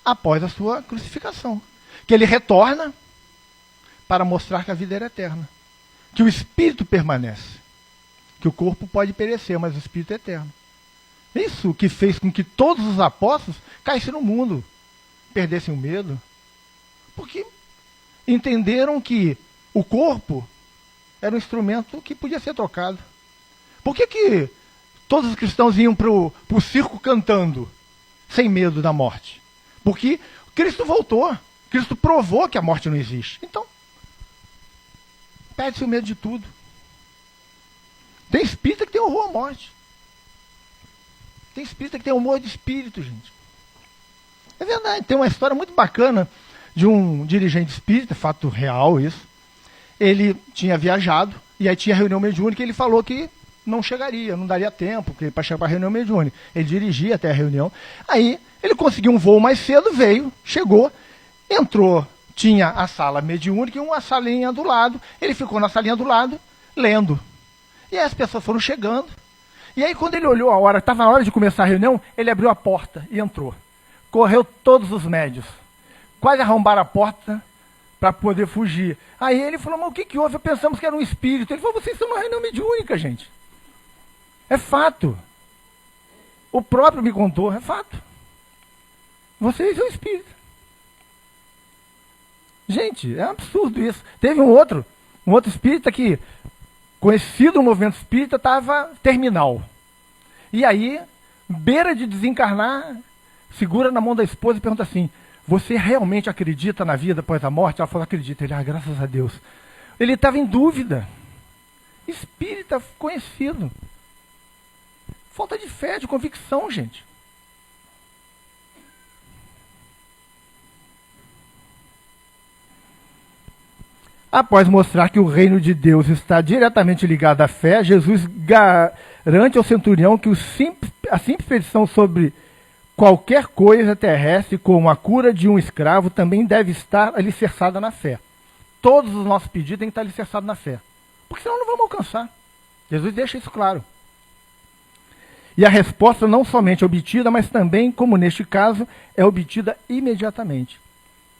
após a sua crucificação. Que ele retorna para mostrar que a vida era eterna. Que o espírito permanece. Que o corpo pode perecer, mas o espírito é eterno. Isso que fez com que todos os apóstolos caíssem no mundo, perdessem o medo. Porque entenderam que o corpo era um instrumento que podia ser trocado. Por que todos os cristãos iam para o circo cantando, sem medo da morte? Porque Cristo voltou. Cristo provou que a morte não existe. Então, perde-se o medo de tudo. Tem espírita que tem horror à morte. Tem espírita que tem horror de espírito, gente. É verdade. Tem uma história muito bacana de um dirigente espírita, fato real isso. Ele tinha viajado, e aí tinha reunião mediúnica, e ele falou que não chegaria, não daria tempo para chegar para a reunião mediúnica. Ele dirigia até a reunião. Aí ele conseguiu um voo mais cedo, veio, chegou, entrou, tinha a sala mediúnica e uma salinha do lado. Ele ficou na salinha do lado, lendo. E aí as pessoas foram chegando. E aí quando ele olhou a hora, estava na hora de começar a reunião, ele abriu a porta e entrou. Correu todos os médios. Quase arrombaram a porta para poder fugir. Aí ele falou, mas o que houve? Pensamos que era um espírito. Ele falou, vocês estão numa reunião mediúnica, gente. É fato. O próprio me contou, é fato. Vocês são espíritos. Gente, é um absurdo isso. Teve um outro espírita que, conhecido no movimento espírita, estava terminal. E aí, beira de desencarnar, segura na mão da esposa e pergunta assim, você realmente acredita na vida após a morte? Ela falou, acredita. Ele, graças a Deus. Ele estava em dúvida. Espírita conhecido. Falta de fé, de convicção, gente. Após mostrar que o reino de Deus está diretamente ligado à fé, Jesus garante ao centurião que a simples petição sobre qualquer coisa terrestre, como a cura de um escravo, também deve estar alicerçada na fé. Todos os nossos pedidos têm que estar alicerçados na fé. Porque senão não vamos alcançar. Jesus deixa isso claro. E a resposta não somente é obtida, mas também, como neste caso, é obtida imediatamente.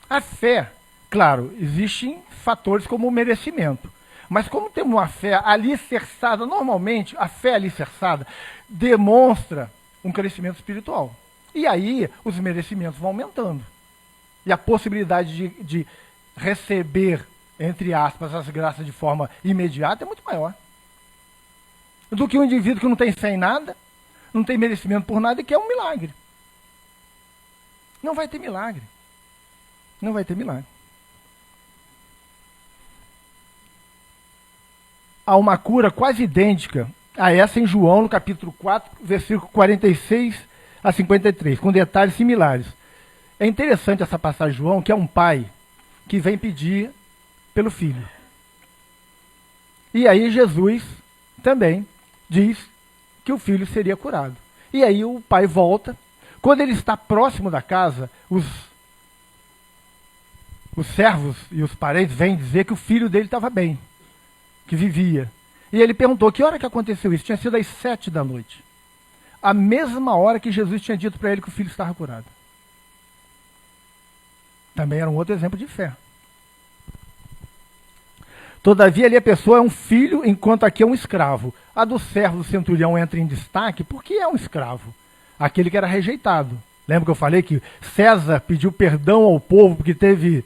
A fé, claro, existem fatores como o merecimento. Mas como temos uma fé alicerçada, normalmente a fé alicerçada demonstra um crescimento espiritual. E aí os merecimentos vão aumentando. E a possibilidade de receber, entre aspas, as graças de forma imediata é muito maior. Do que um indivíduo que não tem fé em nada, não tem merecimento por nada e quer um milagre. Não vai ter milagre. Não vai ter milagre. Há uma cura quase idêntica a essa em João, no capítulo 4, versículo 46 a 53, com detalhes similares. É interessante essa passagem de João, que é um pai que vem pedir pelo filho. E aí Jesus também diz que o filho seria curado. E aí o pai volta. Quando ele está próximo da casa, os servos e os parentes vêm dizer que o filho dele estava bem, que vivia. E ele perguntou, que hora que aconteceu isso? Tinha sido às 7 da noite. A mesma hora que Jesus tinha dito para ele que o filho estava curado. Também era um outro exemplo de fé. Todavia, ali a pessoa é um filho, enquanto aqui é um escravo. A do servo do centurião entra em destaque porque é um escravo. Aquele que era rejeitado. Lembra que eu falei que César pediu perdão ao povo porque teve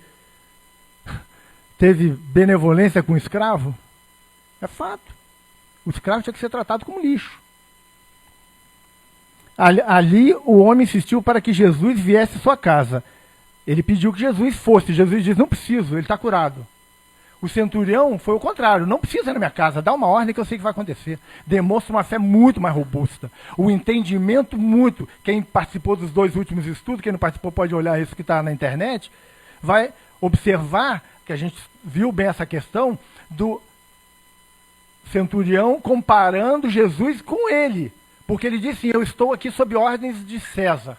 benevolência com o escravo? É fato. O escravo tinha que ser tratado como lixo. Ali o homem insistiu para que Jesus viesse à sua casa. Ele pediu que Jesus fosse. Jesus disse, não preciso, ele está curado. O centurião foi o contrário, não precisa ir na minha casa, dá uma ordem que eu sei que vai acontecer. Demonstra uma fé muito mais robusta. O entendimento muito. Quem participou dos 2 últimos estudos, quem não participou pode olhar isso que está na internet, vai observar, que a gente viu bem essa questão, do centurião comparando Jesus com ele. Porque ele disse, eu estou aqui sob ordens de César.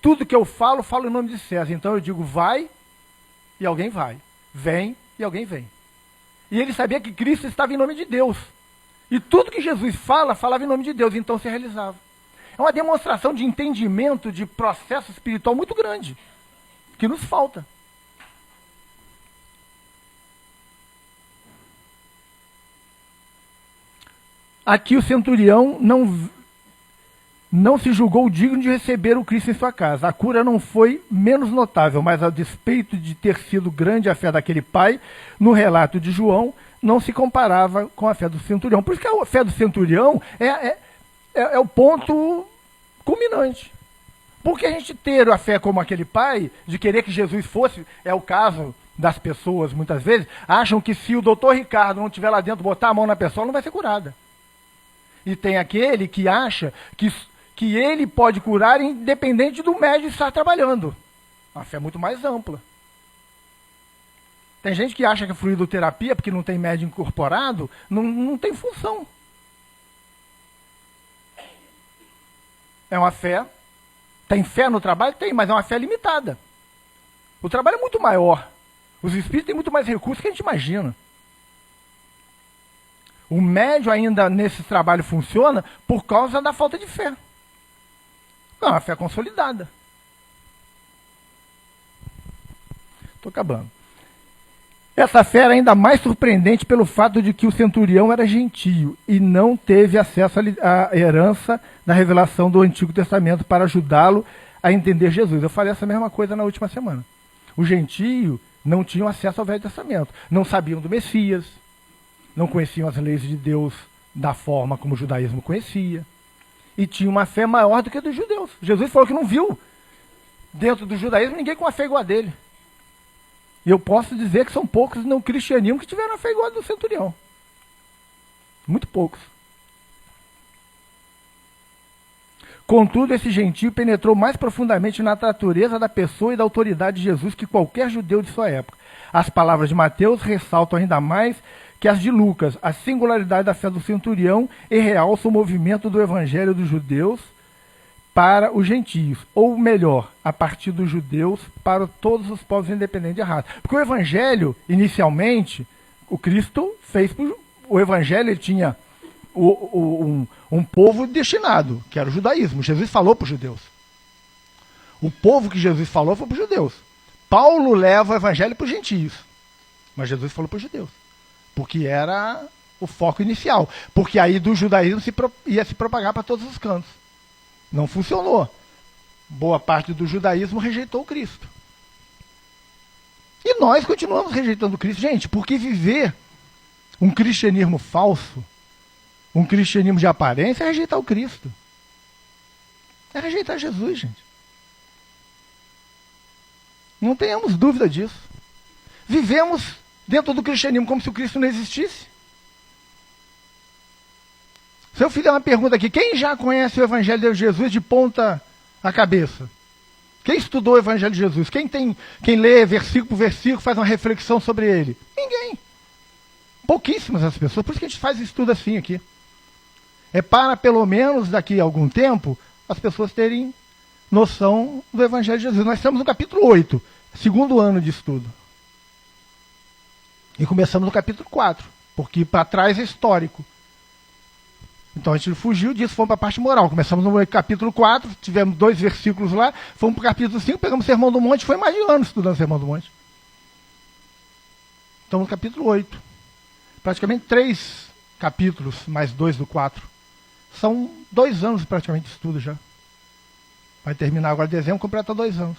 Tudo que eu falo em nome de César. Então eu digo, vai, e alguém vai. Vem, e alguém vem. E ele sabia que Cristo estava em nome de Deus. E tudo que Jesus falava em nome de Deus, então se realizava. É uma demonstração de entendimento, de processo espiritual muito grande, que nos falta. Aqui o centurião não se julgou digno de receber o Cristo em sua casa. A cura não foi menos notável, mas a despeito de ter sido grande a fé daquele pai, no relato de João, não se comparava com a fé do centurião. Por isso que a fé do centurião é o ponto culminante. Porque a gente ter a fé como aquele pai, de querer que Jesus fosse, é o caso das pessoas, muitas vezes, acham que se o doutor Ricardo não estiver lá dentro, botar a mão na pessoa, não vai ser curada. E tem aquele que acha que ele pode curar independente do médico estar trabalhando. A fé é muito mais ampla. Tem gente que acha que a fluidoterapia, porque não tem médico incorporado, não tem função. É uma fé. Tem fé no trabalho? Tem, mas é uma fé limitada. O trabalho é muito maior. Os espíritos têm muito mais recursos que a gente imagina. O médium ainda nesse trabalho funciona por causa da falta de fé. Não, a fé consolidada. Estou acabando. Essa fé era ainda mais surpreendente pelo fato de que o centurião era gentio e não teve acesso à herança da revelação do Antigo Testamento para ajudá-lo a entender Jesus. Eu falei essa mesma coisa na última semana. Os gentios não tinham acesso ao Velho Testamento, não sabiam do Messias, não conheciam as leis de Deus da forma como o judaísmo conhecia, e tinham uma fé maior do que a dos judeus. Jesus falou que não viu dentro do judaísmo ninguém com uma fé igual a dele. E eu posso dizer que são poucos no cristianismo que tiveram a fé igual a do centurião. Muito poucos. Contudo, esse gentio penetrou mais profundamente na natureza da pessoa e da autoridade de Jesus que qualquer judeu de sua época. As palavras de Mateus ressaltam ainda mais que as de Lucas, a singularidade da fé do centurião e realça o movimento do evangelho dos judeus para os gentios, ou melhor, a partir dos judeus para todos os povos independentes de raça. Porque o evangelho, inicialmente, o Cristo fez, o evangelho ele tinha um povo destinado, que era o judaísmo. Jesus falou para os judeus. O povo que Jesus falou foi para os judeus. Paulo leva o evangelho para os gentios, mas Jesus falou para os judeus, porque era o foco inicial, porque aí do judaísmo ia se propagar para todos os cantos. Não funcionou. Boa parte do judaísmo rejeitou o Cristo. E nós continuamos rejeitando o Cristo. Gente, porque viver um cristianismo falso, um cristianismo de aparência, é rejeitar o Cristo. É rejeitar Jesus, gente. Não tenhamos dúvida disso. Vivemos dentro do cristianismo como se o Cristo não existisse. Se eu fizer uma pergunta aqui, quem já conhece o Evangelho de Jesus de ponta a cabeça? Quem estudou o Evangelho de Jesus? Quem lê versículo por versículo, faz uma reflexão sobre ele? Ninguém. Pouquíssimas as pessoas, por isso que a gente faz estudo assim aqui. É para, pelo menos, daqui a algum tempo, as pessoas terem noção do Evangelho de Jesus. Nós estamos no capítulo 8, segundo ano de estudo. E começamos no capítulo 4, porque para trás é histórico. Então a gente fugiu disso, fomos para a parte moral. Começamos no capítulo 4, tivemos 2 versículos lá, fomos para o capítulo 5, pegamos o Sermão do Monte, foi mais de ano estudando o Sermão do Monte. Estamos no capítulo 8. Praticamente 3 capítulos, mais 2 do 4. São 2 anos praticamente de estudo já. Vai terminar agora em dezembro, completa 2 anos.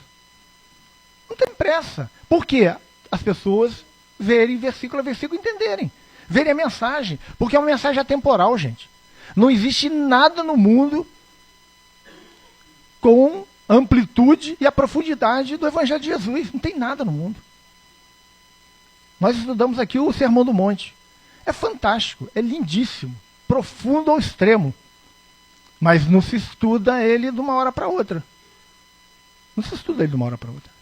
Não tem pressa. Por quê? As pessoas verem versículo a versículo e entenderem. Verem a mensagem. Porque é uma mensagem atemporal, gente. Não existe nada no mundo com amplitude e a profundidade do Evangelho de Jesus. Não tem nada no mundo. Nós estudamos aqui o Sermão do Monte. É fantástico, é lindíssimo, profundo ao extremo. Mas não se estuda ele de uma hora para outra. Não se estuda ele de uma hora para outra.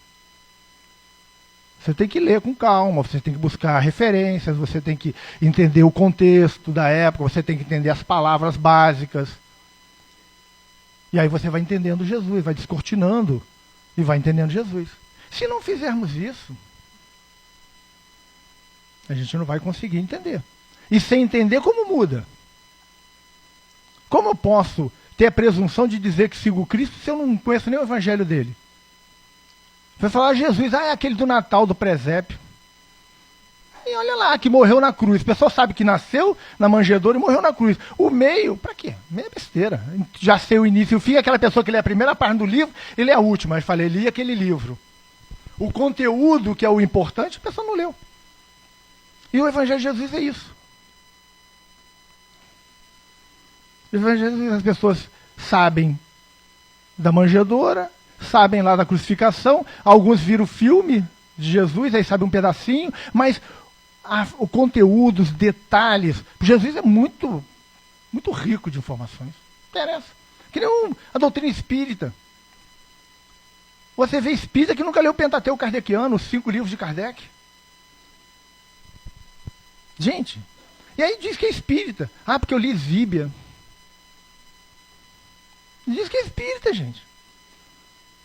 Você tem que ler com calma, você tem que buscar referências, você tem que entender o contexto da época, você tem que entender as palavras básicas. E aí você vai entendendo Jesus, vai descortinando e vai entendendo Jesus. Se não fizermos isso, a gente não vai conseguir entender. E sem entender, como muda? Como eu posso ter a presunção de dizer que sigo Cristo se eu não conheço nem o evangelho dele? Vai falar Jesus, é aquele do Natal, do presépio. E olha lá, que morreu na cruz. O pessoal sabe que nasceu na manjedoura e morreu na cruz. O meio, para quê? Meio é besteira. Já sei o início e o fim, aquela pessoa que lê a primeira página do livro, ele é a última. Eu falei, li aquele livro. O conteúdo, que é o importante, a pessoa não leu. E o evangelho de Jesus é isso. O evangelho de Jesus, as pessoas sabem da manjedoura, sabem lá da crucificação, alguns viram o filme de Jesus, aí sabem um pedacinho, mas o conteúdo, os detalhes, Jesus é muito, muito rico de informações. Não interessa. Que nem a doutrina espírita. Você vê espírita que nunca leu o Pentateuco kardeciano, os 5 livros de Kardec. Gente, e aí diz que é espírita. Ah, porque eu li Zíbia. Diz que é espírita, gente.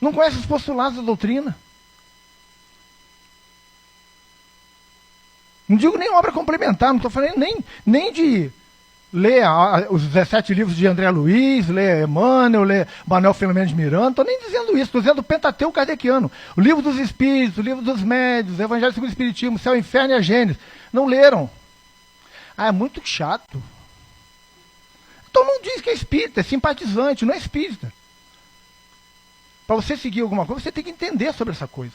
Não conhece os postulados da doutrina. Não digo nem obra complementar, não estou falando nem de lê os 17 livros de André Luiz, lê Emmanuel, lê Manuel Filomeno de Miranda. Estou nem dizendo isso, estou dizendo o Pentateuco kardeciano. O Livro dos Espíritos, o Livro dos Médiuns, o Evangelho segundo o Espiritismo, o Céu, o Inferno e a Gênesis. Não leram. Ah, é muito chato. Então não diz que é espírita, é simpatizante, não é espírita. Para você seguir alguma coisa, você tem que entender sobre essa coisa.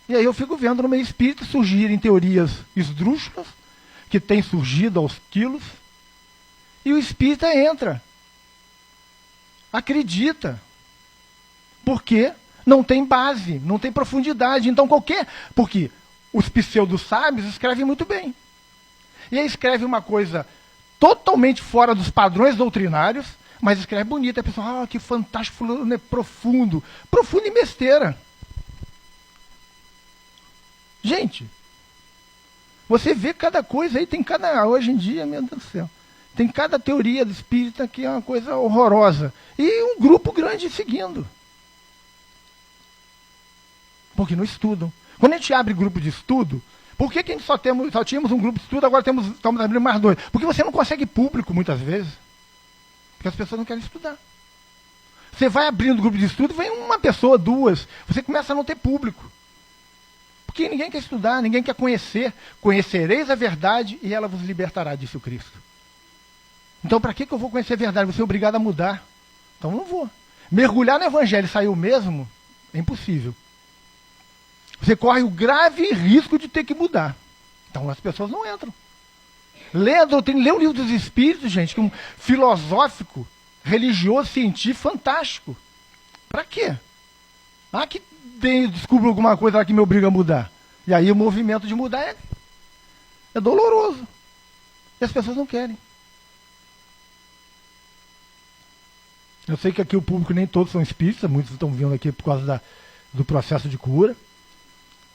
E aí eu fico vendo no meio espírita surgirem teorias esdrúxulas, que têm surgido aos quilos, e o espírita entra. Acredita. Porque não tem base, não tem profundidade. Então porque os pseudo-sábios escrevem muito bem. E aí escreve uma coisa totalmente fora dos padrões doutrinários, mas escreve bonito. A pessoa, que fantástico, fulano é profundo. Profundo em besteira. Gente, você vê cada coisa aí, hoje em dia, meu Deus do céu, tem cada teoria do espírita que é uma coisa horrorosa. E um grupo grande seguindo. Porque não estudam. Quando a gente abre grupo de estudo, por que a gente só tínhamos um grupo de estudo, agora estamos abrindo mais 2? Porque você não consegue público muitas vezes. Porque as pessoas não querem estudar. Você vai abrindo grupo de estudo, vem uma pessoa, 2, você começa a não ter público. Porque ninguém quer estudar, ninguém quer conhecer. Conhecereis a verdade e ela vos libertará, disse o Cristo. Então para que eu vou conhecer a verdade? Você é obrigado a mudar. Então não vou. Mergulhar no Evangelho e sair o mesmo é impossível. Você corre o grave risco de ter que mudar. Então as pessoas não entram. Lê a doutrina, lê o Livro dos Espíritos, gente, que é um filosófico, religioso, científico, fantástico. Para quê? Que descubro alguma coisa lá que me obriga a mudar. E aí o movimento de mudar é doloroso. E as pessoas não querem. Eu sei que aqui o público nem todos são espíritas, muitos estão vindo aqui por causa do processo de cura.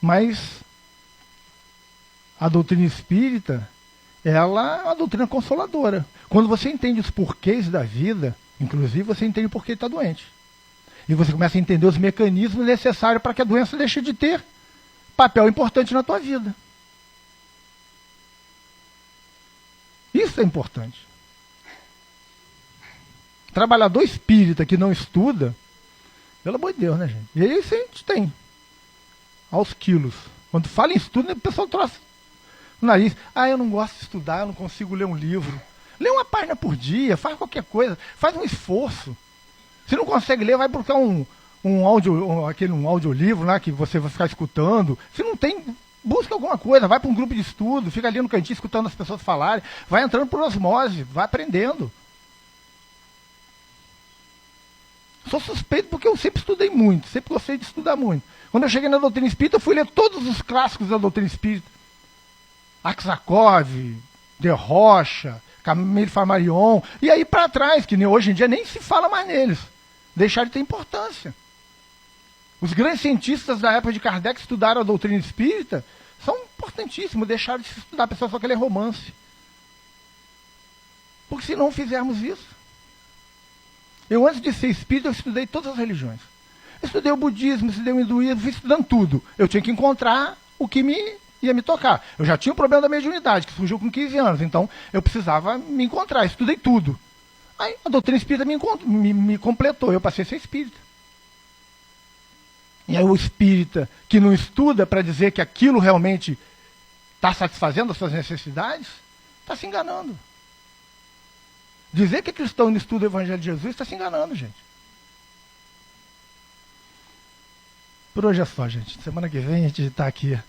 Mas a doutrina espírita, ela é uma doutrina consoladora. Quando você entende os porquês da vida, inclusive você entende por que está doente. E você começa a entender os mecanismos necessários para que a doença deixe de ter papel importante na tua vida. Isso é importante. Trabalhador espírita que não estuda, pelo amor de Deus, né, gente? E aí isso a gente tem. Aos quilos. Quando fala em estudo, o pessoal troça no nariz. Eu não gosto de estudar, eu não consigo ler um livro. Lê uma página por dia, faz qualquer coisa, faz um esforço. Se não consegue ler, vai buscar um audiolivro lá que você vai ficar escutando. Se não tem, busca alguma coisa, vai para um grupo de estudo, fica ali no cantinho escutando as pessoas falarem, vai entrando por osmose, vai aprendendo. Sou suspeito porque eu sempre estudei muito, sempre gostei de estudar muito. Quando eu cheguei na doutrina espírita, eu fui ler todos os clássicos da doutrina espírita. Aksakov, De Rocha, Camille Flammarion, e aí para trás, que hoje em dia nem se fala mais neles. Deixaram de ter importância. Os grandes cientistas da época de Kardec estudaram a doutrina espírita, são importantíssimos, deixaram de se estudar, a pessoa só quer ler romance. Porque se não fizermos isso, eu antes de ser espírita, eu estudei todas as religiões. Eu estudei o budismo, estudei o hinduísmo, fui estudando tudo. Eu tinha que encontrar o que ia me tocar. Eu já tinha o problema da mediunidade, que surgiu com 15 anos, então eu precisava me encontrar, estudei tudo. Aí a doutrina espírita me completou, eu passei a ser espírita. E aí o espírita que não estuda para dizer que aquilo realmente está satisfazendo as suas necessidades, está se enganando. Dizer que é cristão e não estuda o Evangelho de Jesus está se enganando, gente. Por hoje é só, gente. Semana que vem a gente está aqui